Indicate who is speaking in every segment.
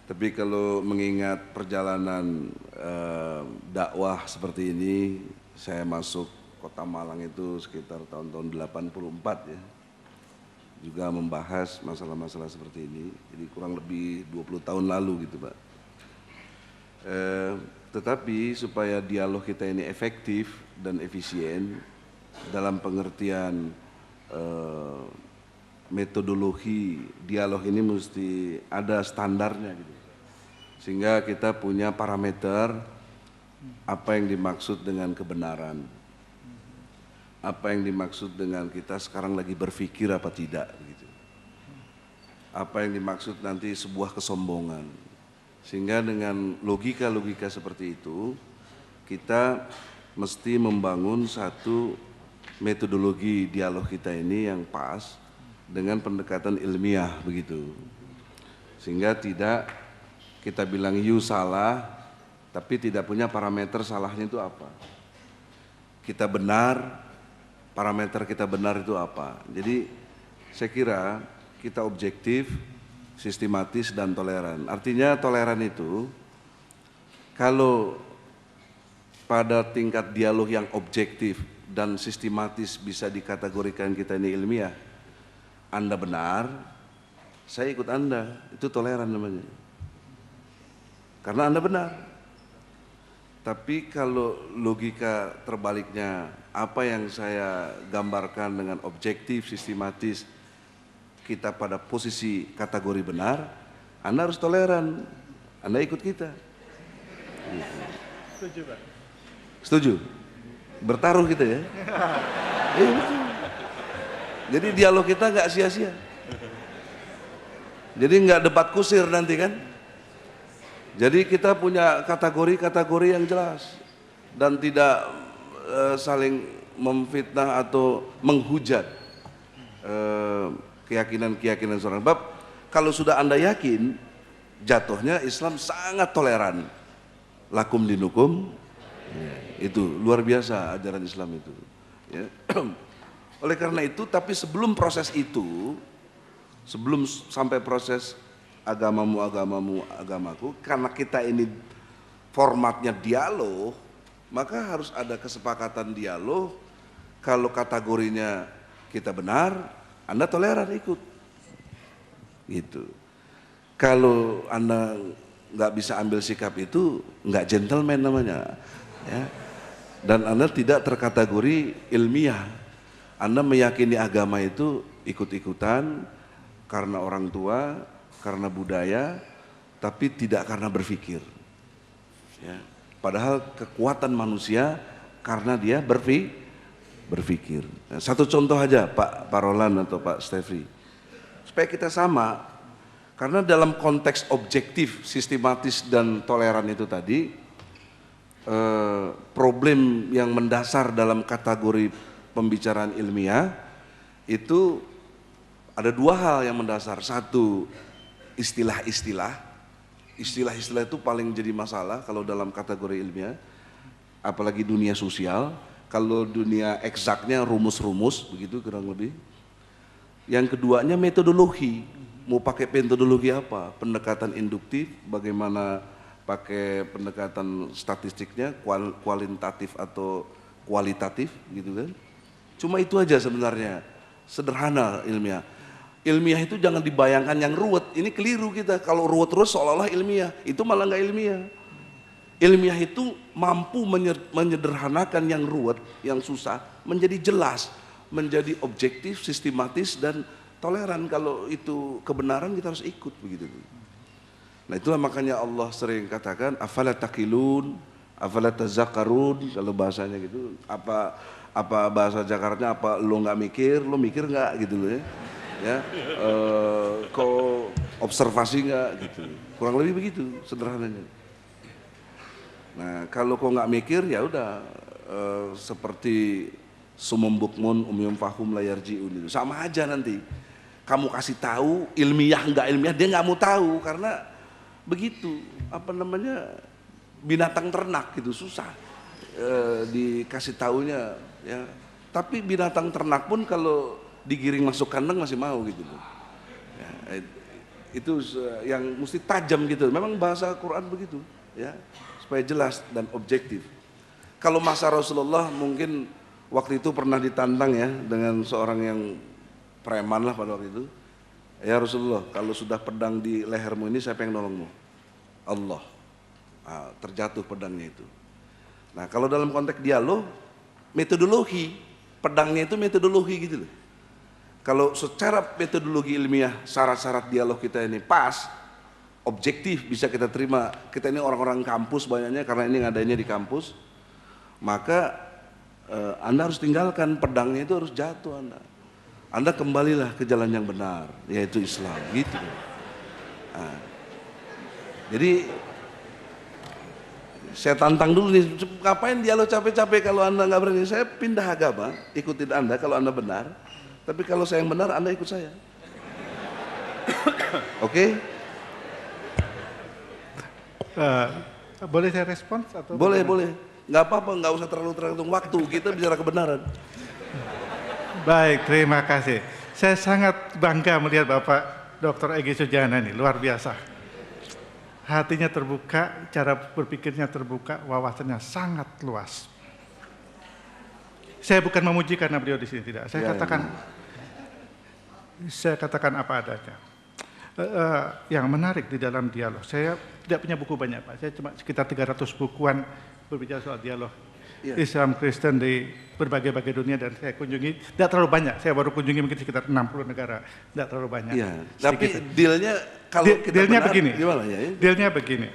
Speaker 1: Tapi kalau mengingat perjalanan dakwah seperti ini, saya masuk Kota Malang itu sekitar tahun-tahun 84 ya. Juga membahas masalah-masalah seperti ini. Jadi kurang lebih 20 tahun lalu gitu Pak. Tetapi supaya dialog kita ini efektif dan efisien dalam pengertian metodologi dialog ini mesti ada standarnya gitu. Sehingga kita punya parameter apa yang dimaksud dengan kebenaran. Apa yang dimaksud dengan kita sekarang lagi berpikir apa tidak gitu. Apa yang dimaksud nanti sebuah kesombongan. Sehingga dengan logika-logika seperti itu kita mesti membangun satu metodologi dialog kita ini yang pas dengan pendekatan ilmiah begitu. Sehingga tidak kita bilang you salah tapi tidak punya parameter salahnya itu apa. Kita benar, parameter kita benar itu apa. Jadi saya kira kita objektif, sistematis dan toleran. Artinya toleran itu kalau pada tingkat dialog yang objektif dan sistematis bisa dikategorikan kita ini ilmiah, Anda benar, saya ikut Anda, itu toleran namanya. Karena Anda benar. Tapi kalau logika terbaliknya, apa yang saya gambarkan dengan objektif, sistematis, kita pada posisi kategori benar, Anda harus toleran, Anda ikut kita.
Speaker 2: Setuju Pak?
Speaker 1: Setuju? Bertaruh kita ya? Betul. Jadi dialog kita nggak sia-sia. Jadi nggak debat kusir nanti kan? Jadi kita punya kategori-kategori yang jelas dan tidak saling memfitnah atau menghujat keyakinan-keyakinan seorang. Sebab kalau sudah Anda yakin, jatuhnya Islam sangat toleran. Lakum dinukum, itu luar biasa ajaran Islam itu. Ya. Oleh karena itu, tapi sebelum proses itu, sebelum sampai proses agamamu, agamaku, karena kita ini formatnya dialog, maka harus ada kesepakatan dialog. Kalau kategorinya kita benar, Anda toleran ikut. Gitu. Kalau Anda nggak bisa ambil sikap itu, nggak gentleman namanya. Ya. Dan Anda tidak terkategori ilmiah. Anda meyakini agama itu ikut-ikutan karena orang tua, karena budaya, tapi tidak karena berpikir. Ya. Padahal kekuatan manusia karena dia berpikir. Nah, satu contoh aja Pak Roland atau Pak Stefri, supaya kita sama, karena dalam konteks objektif, sistematis dan toleran itu tadi, problem yang mendasar dalam kategori pembicaraan ilmiah itu ada dua hal yang mendasar. Satu, istilah-istilah itu paling jadi masalah kalau dalam kategori ilmiah, apalagi dunia sosial. Kalau dunia eksaknya rumus-rumus begitu kurang lebih. Yang keduanya metodologi, mau pakai metodologi apa, pendekatan induktif, bagaimana pakai pendekatan statistiknya, kualitatif atau kualitatif gitu kan. Cuma itu aja sebenarnya, sederhana ilmiah. Ilmiah itu jangan dibayangkan yang ruwet, ini keliru kita, kalau ruwet terus seolah-olah ilmiah, itu malah nggak ilmiah. Ilmiah itu mampu menyederhanakan yang ruwet, yang susah, menjadi jelas, menjadi objektif, sistematis dan toleran. Kalau itu kebenaran kita harus ikut begitu. Nah itulah makanya Allah sering katakan afala taqilun, afala tazakkarun, kalau bahasanya gitu. Apa bahasa Jakartanya, apa lo nggak mikir, lo mikir nggak gitu loh ya. Ya, kok observasi nggak gitu, kurang lebih begitu sederhananya. Nah kalau kau nggak mikir ya udah seperti sumum bukmun umyum fahum layar jiun itu sama aja nanti. Kamu kasih tahu ilmiah nggak ilmiah dia nggak mau tahu karena begitu apa namanya binatang ternak gitu susah dikasih taunya ya. Tapi binatang ternak pun kalau digiring masuk kandang masih mau gitu loh. Ya, Itu yang mesti tajam gitu. Memang bahasa Quran begitu, ya, supaya jelas dan objektif. Kalau masa Rasulullah mungkin waktu itu pernah ditantang ya dengan seorang yang preman lah pada waktu itu. Ya Rasulullah, kalau sudah pedang di lehermu ini siapa yang nolongmu? Allah. Nah, terjatuh pedangnya itu. Nah kalau dalam konteks dialog, metodologi, pedangnya itu metodologi gitu loh. Kalau secara metodologi ilmiah, syarat-syarat dialog kita ini pas, objektif, bisa kita terima, kita ini orang-orang kampus banyaknya karena ini ngadainnya di kampus, maka Anda harus tinggalkan pedangnya, itu harus jatuh Anda kembalilah ke jalan yang benar, yaitu Islam, gitu. Nah, jadi saya tantang dulu nih, ngapain dialog capek-capek kalau Anda nggak berani? Saya pindah agama, ikutin Anda kalau Anda benar. Tapi kalau saya yang benar, Anda ikut saya. Oke?
Speaker 2: Boleh saya respons atau?
Speaker 1: Boleh, boleh. Nggak apa-apa, nggak usah terlalu tergantung waktu. Kita bicara kebenaran.
Speaker 2: Baik, terima kasih. Saya sangat bangga melihat Bapak Dr. Egy Sujana ini, luar biasa. Hatinya terbuka, cara berpikirnya terbuka, wawasannya sangat luas. Saya bukan memuji karena beliau di sini, tidak. Saya katakan apa adanya. Yang menarik di dalam dialog, saya tidak punya buku banyak Pak, saya cuma sekitar 300 bukuan berbicara soal dialog. Islam Kristen di berbagai-bagai dunia dan saya kunjungi, tidak terlalu banyak, saya baru kunjungi mungkin sekitar 60 negara, tidak terlalu banyak.
Speaker 1: Iya, tapi dealnya kalau kita
Speaker 2: dealnya
Speaker 1: benar,
Speaker 2: begini,
Speaker 1: gimana ya?
Speaker 2: Dealnya begini.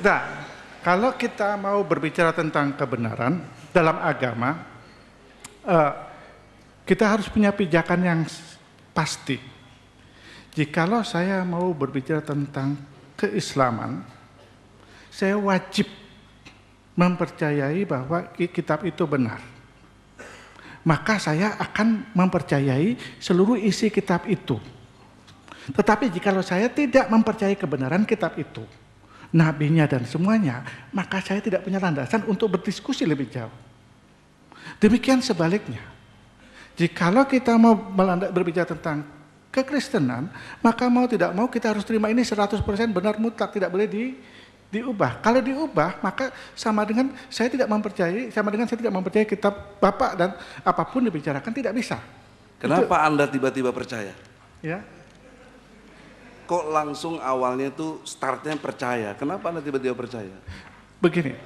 Speaker 2: Nah, kalau kita mau berbicara tentang kebenaran dalam agama, kita harus punya pijakan yang pasti. Jikalau saya mau berbicara tentang keislaman, saya wajib mempercayai bahwa kitab itu benar. Maka saya akan mempercayai seluruh isi kitab itu. Tetapi jikalau saya tidak mempercayai kebenaran kitab itu, nabinya dan semuanya, maka saya tidak punya landasan untuk berdiskusi lebih jauh. Demikian sebaliknya. Jikalau kita mau berbicara tentang kekristenan, maka mau tidak mau kita harus terima ini 100% benar mutlak, tidak boleh diubah. Kalau diubah, maka sama dengan saya tidak mempercayai kitab Bapak dan apapun dibicarakan tidak bisa.
Speaker 1: Kenapa Anda tiba-tiba percaya?
Speaker 2: Ya.
Speaker 1: Kok langsung awalnya itu startnya percaya? Kenapa Anda tiba-tiba percaya?
Speaker 2: Begini.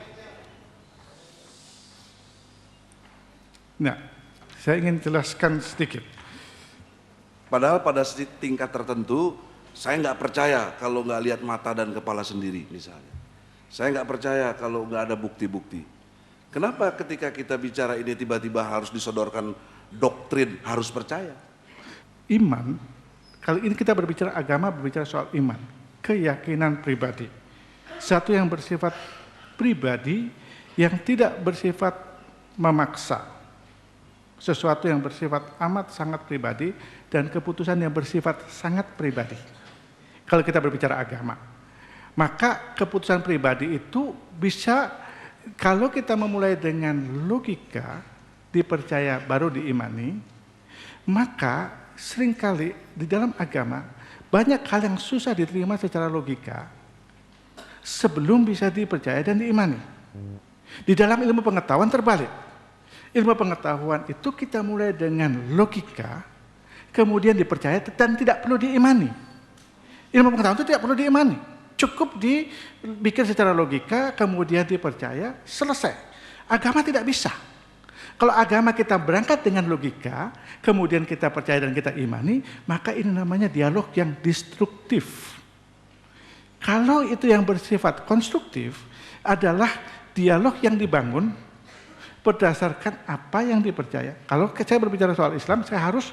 Speaker 2: Nah, saya ingin jelaskan sedikit.
Speaker 1: Padahal pada tingkat tertentu, saya nggak percaya kalau nggak lihat mata dan kepala sendiri misalnya. Saya nggak percaya kalau nggak ada bukti-bukti. Kenapa ketika kita bicara ini tiba-tiba harus disodorkan doktrin harus percaya?
Speaker 2: Iman, kali ini kita berbicara agama, berbicara soal iman, keyakinan pribadi. Satu yang bersifat pribadi, yang tidak bersifat memaksa. Sesuatu yang bersifat amat sangat pribadi dan keputusan yang bersifat sangat pribadi. Kalau kita berbicara agama, maka keputusan pribadi itu bisa, kalau kita memulai dengan logika, dipercaya baru diimani, maka seringkali di dalam agama banyak hal yang susah diterima secara logika sebelum bisa dipercaya dan diimani. Di dalam ilmu pengetahuan terbalik. Ilmu pengetahuan itu kita mulai dengan logika, kemudian dipercaya dan tidak perlu diimani. Ilmu pengetahuan itu tidak perlu diimani. Cukup dibikin secara logika, kemudian dipercaya, selesai. Agama tidak bisa. Kalau agama kita berangkat dengan logika, kemudian kita percaya dan kita imani, maka ini namanya dialog yang destruktif. Kalau itu yang bersifat konstruktif, adalah dialog yang dibangun berdasarkan apa yang dipercaya. Kalau saya berbicara soal Islam, saya harus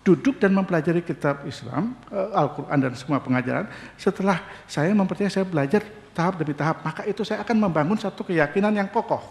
Speaker 2: duduk dan mempelajari kitab Islam, Al-Quran dan semua pengajaran. Setelah saya mempercayai, saya belajar tahap demi tahap, maka itu saya akan membangun satu keyakinan yang kokoh.